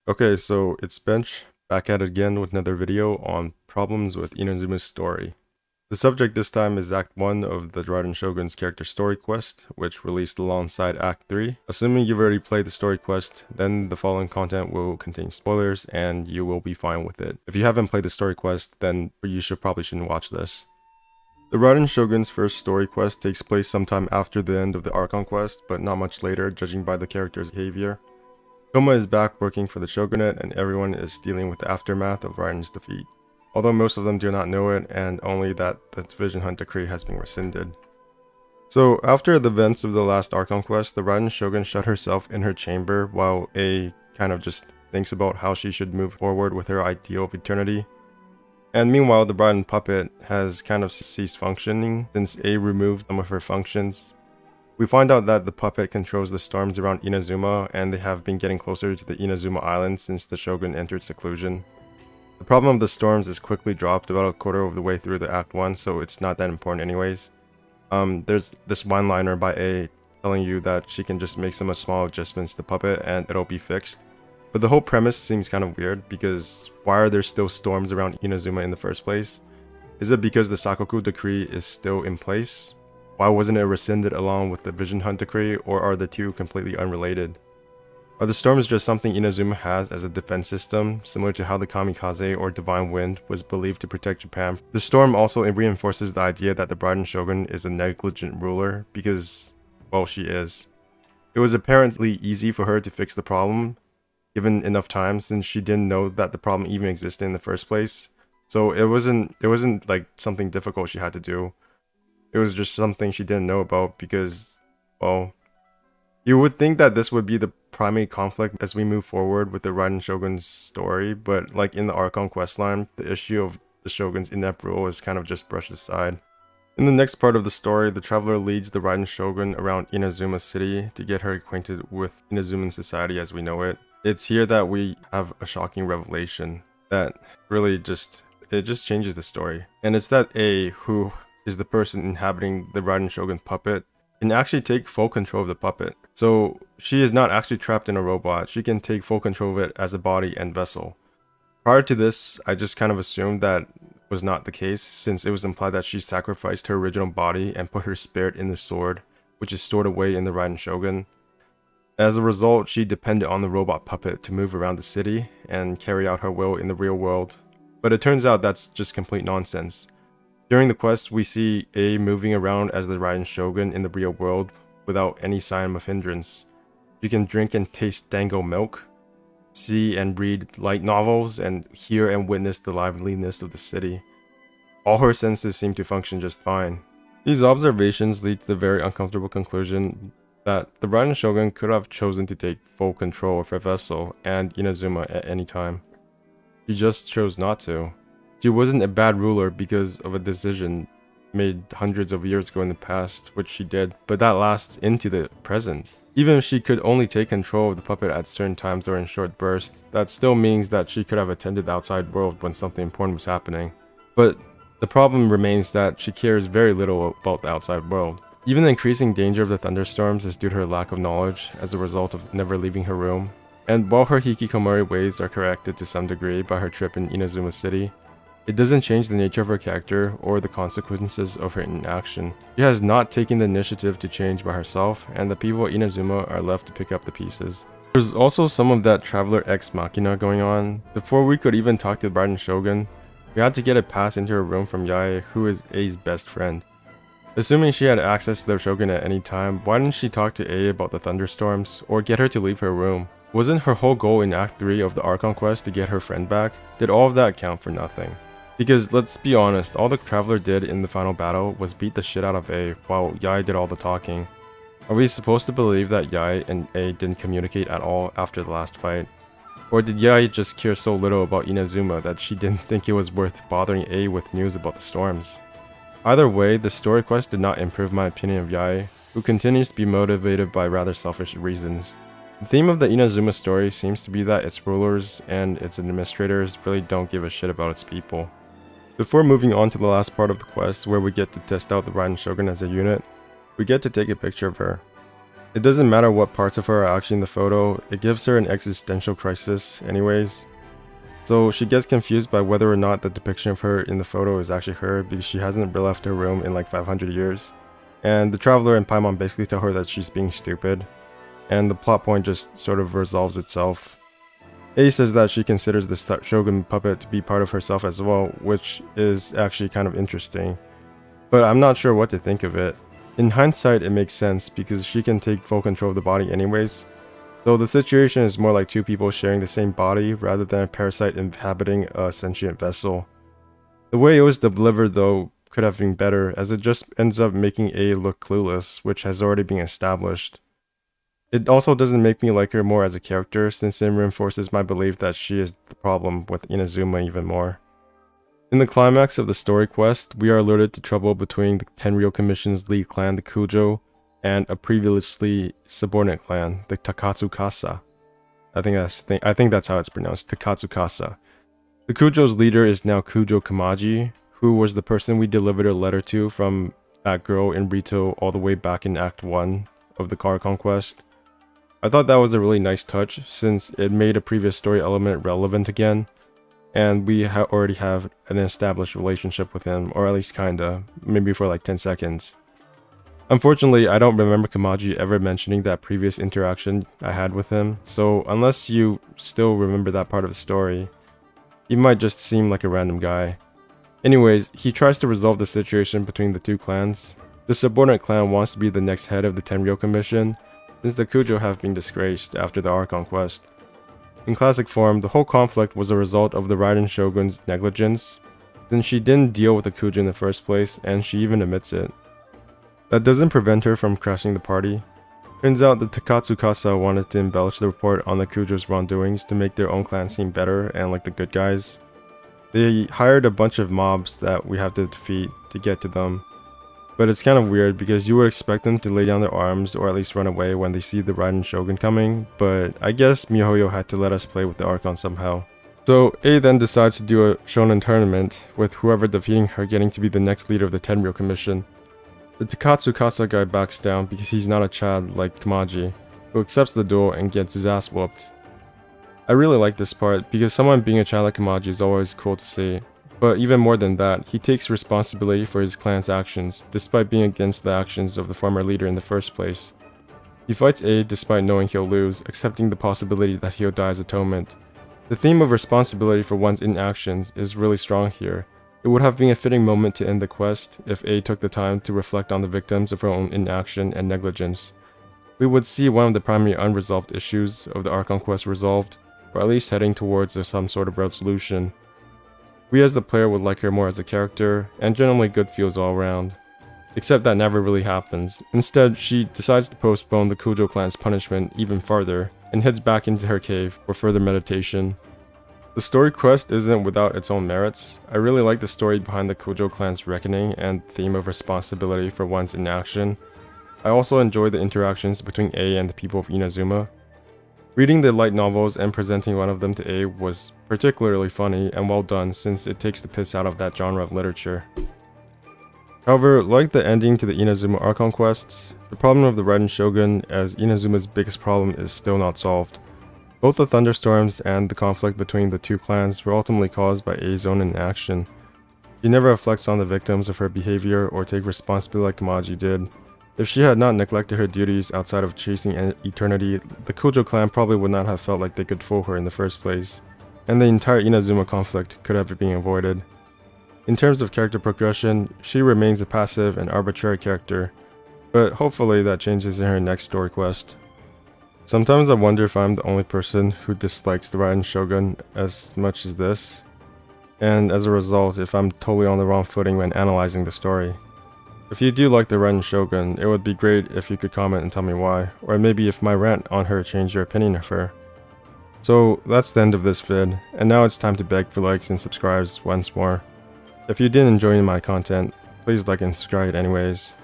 Okay, so it's Bench, back at it again with another video on problems with Inazuma's story. The subject this time is Act 1 of the Raiden Shogun's character story quest, which released alongside Act 3. Assuming you've already played the story quest, then the following content will contain spoilers and you will be fine with it. If you haven't played the story quest, then you probably shouldn't watch this. The Raiden Shogun's first story quest takes place sometime after the end of the Archon Quest, but not much later, judging by the character's behavior. Koma is back working for the shogunate and everyone is dealing with the aftermath of Raiden's defeat, although most of them do not know it and only that the Division Hunt decree has been rescinded. So after the events of the last Archon Quest, the Raiden Shogun shut herself in her chamber while A kind of just thinks about how she should move forward with her ideal of eternity. And meanwhile, the Raiden puppet has kind of ceased functioning since A removed some of her functions. We find out that the puppet controls the storms around Inazuma, and they have been getting closer to the Inazuma Island since the Shogun entered seclusion. The problem of the storms is quickly dropped about a quarter of the way through the Act 1, so it's not that important anyways. There's this one-liner by A telling you that she can just make some small adjustments to the puppet and it'll be fixed. But the whole premise seems kind of weird because why are there still storms around Inazuma in the first place? Is it because the Sakoku decree is still in place? Why wasn't it rescinded along with the Vision Hunt decree, or are the two completely unrelated? Are the storms just something Inazuma has as a defense system, similar to how the Kamikaze or Divine Wind was believed to protect Japan? The storm also reinforces the idea that the Raiden Shogun is a negligent ruler because, well, she is. It was apparently easy for her to fix the problem, given enough time, since she didn't know that the problem even existed in the first place. So it wasn't like something difficult she had to do. It was just something she didn't know about because, well, you would think that this would be the primary conflict as we move forward with the Raiden Shogun's story, but like in the Archon questline, the issue of the Shogun's inept rule is kind of just brushed aside. In the next part of the story, the traveler leads the Raiden Shogun around Inazuma City to get her acquainted with Inazuman society as we know it. It's here that we have a shocking revelation that really just changes the story. And it's that A, who is the person inhabiting the Raiden Shogun puppet, can actually take full control of the puppet. So she is not actually trapped in a robot, she can take full control of it as a body and vessel. Prior to this, I just kind of assumed that was not the case, since it was implied that she sacrificed her original body and put her spirit in the sword, which is stored away in the Raiden Shogun. As a result, she depended on the robot puppet to move around the city and carry out her will in the real world. But it turns out that's just complete nonsense. During the quest, we see A moving around as the Raiden Shogun in the real world without any sign of hindrance. You can drink and taste dango milk, see and read light novels, and hear and witness the liveliness of the city. All her senses seem to function just fine. These observations lead to the very uncomfortable conclusion that the Raiden Shogun could have chosen to take full control of her vessel and Inazuma at any time. She just chose not to. She wasn't a bad ruler because of a decision made hundreds of years ago in the past, which she did, but that lasts into the present. Even if she could only take control of the puppet at certain times or in short bursts, that still means that she could have attended the outside world when something important was happening. But the problem remains that she cares very little about the outside world. Even the increasing danger of the thunderstorms is due to her lack of knowledge as a result of never leaving her room. And while her hikikomori ways are corrected to some degree by her trip in Inazuma City, it doesn't change the nature of her character or the consequences of her inaction. She has not taken the initiative to change by herself, and the people at Inazuma are left to pick up the pieces. There's also some of that Traveler Ex Machina going on. Before we could even talk to the Raiden Shogun, we had to get a pass into her room from Yae, who is A's best friend. Assuming she had access to the Shogun at any time, why didn't she talk to A about the thunderstorms, or get her to leave her room? Wasn't her whole goal in Act 3 of the Archon Quest to get her friend back? Did all of that count for nothing? Because let's be honest, all the Traveler did in the final battle was beat the shit out of A while Yae did all the talking. Are we supposed to believe that Yae and A didn't communicate at all after the last fight? Or did Yae just care so little about Inazuma that she didn't think it was worth bothering A with news about the storms? Either way, the story quest did not improve my opinion of Yae, who continues to be motivated by rather selfish reasons. The theme of the Inazuma story seems to be that its rulers and its administrators really don't give a shit about its people. Before moving on to the last part of the quest where we get to test out the Raiden Shogun as a unit, we get to take a picture of her. It doesn't matter what parts of her are actually in the photo, it gives her an existential crisis anyways. So she gets confused by whether or not the depiction of her in the photo is actually her because she hasn't left her room in like 500 years. And the Traveler and Paimon basically tell her that she's being stupid, and the plot point just sort of resolves itself. A says that she considers the Shogun puppet to be part of herself as well, which is actually kind of interesting. But I'm not sure what to think of it. In hindsight, it makes sense because she can take full control of the body anyways, though the situation is more like two people sharing the same body rather than a parasite inhabiting a sentient vessel. The way it was delivered though could have been better, as it just ends up making A look clueless, which has already been established. It also doesn't make me like her more as a character, since it reinforces my belief that she is the problem with Inazuma even more. In the climax of the story quest, we are alerted to trouble between the Tenryou Commission's lead clan, the Kujo, and a previously subordinate clan, the Takatsukasa. I think that's how it's pronounced, Takatsukasa. The Kujo's leader is now Kujo Kamaji, who was the person we delivered a letter to from that girl in Rito all the way back in Act 1 of the Archon Quest. I thought that was a really nice touch, since it made a previous story element relevant again, and we already have an established relationship with him, or at least kinda, maybe for like 10 seconds. Unfortunately, I don't remember Kamaji ever mentioning that previous interaction I had with him, so unless you still remember that part of the story, he might just seem like a random guy. Anyways, he tries to resolve the situation between the two clans. The subordinate clan wants to be the next head of the Tenryou Commission, since the Kujo have been disgraced after the Archon Quest. In classic form, the whole conflict was a result of the Raiden Shogun's negligence, since she didn't deal with the Kujo in the first place, and she even admits it. That doesn't prevent her from crashing the party. Turns out the Takatsukasa wanted to embellish the report on the Kujo's wrongdoings to make their own clan seem better and like the good guys. They hired a bunch of mobs that we have to defeat to get to them. But it's kind of weird because you would expect them to lay down their arms or at least run away when they see the Raiden Shogun coming, but I guess MiHoYo had to let us play with the Archon somehow. So A then decides to do a shonen tournament, with whoever defeating her getting to be the next leader of the Tenryou Commission. The Takatsukasa guy backs down because he's not a Chad like Kamaji, who accepts the duel and gets his ass whooped. I really like this part because someone being a Chad like Kamaji is always cool to see. But even more than that, he takes responsibility for his clan's actions, despite being against the actions of the former leader in the first place. He fights A despite knowing he'll lose, accepting the possibility that he'll die as atonement. The theme of responsibility for one's inactions is really strong here. It would have been a fitting moment to end the quest if A took the time to reflect on the victims of her own inaction and negligence. We would see one of the primary unresolved issues of the Archon Quest resolved, or at least heading towards some sort of resolution. We as the player would like her more as a character, and generally good feels all around. Except that never really happens. Instead, she decides to postpone the Kujo clan's punishment even farther, and heads back into her cave for further meditation. The story quest isn't without its own merits. I really like the story behind the Kujo clan's reckoning and theme of responsibility for one's inaction. I also enjoy the interactions between A and the people of Inazuma. Reading the light novels and presenting one of them to A was particularly funny and well done, since it takes the piss out of that genre of literature. However, like the ending to the Inazuma Archon quests, the problem of the Raiden Shogun as Inazuma's biggest problem is still not solved. Both the thunderstorms and the conflict between the two clans were ultimately caused by A's own inaction. She never reflects on the victims of her behavior or take responsibility like Kamaji did. If she had not neglected her duties outside of chasing eternity, the Kujo clan probably would not have felt like they could fool her in the first place, and the entire Inazuma conflict could have been avoided. In terms of character progression, she remains a passive and arbitrary character, but hopefully that changes in her next story quest. Sometimes I wonder if I'm the only person who dislikes the Raiden Shogun as much as this, and as a result, if I'm totally on the wrong footing when analyzing the story. If you do like the Raiden Shogun, it would be great if you could comment and tell me why, or maybe if my rant on her changed your opinion of her. So that's the end of this vid, and now it's time to beg for likes and subscribes once more. If you did enjoy my content, please like and subscribe anyways.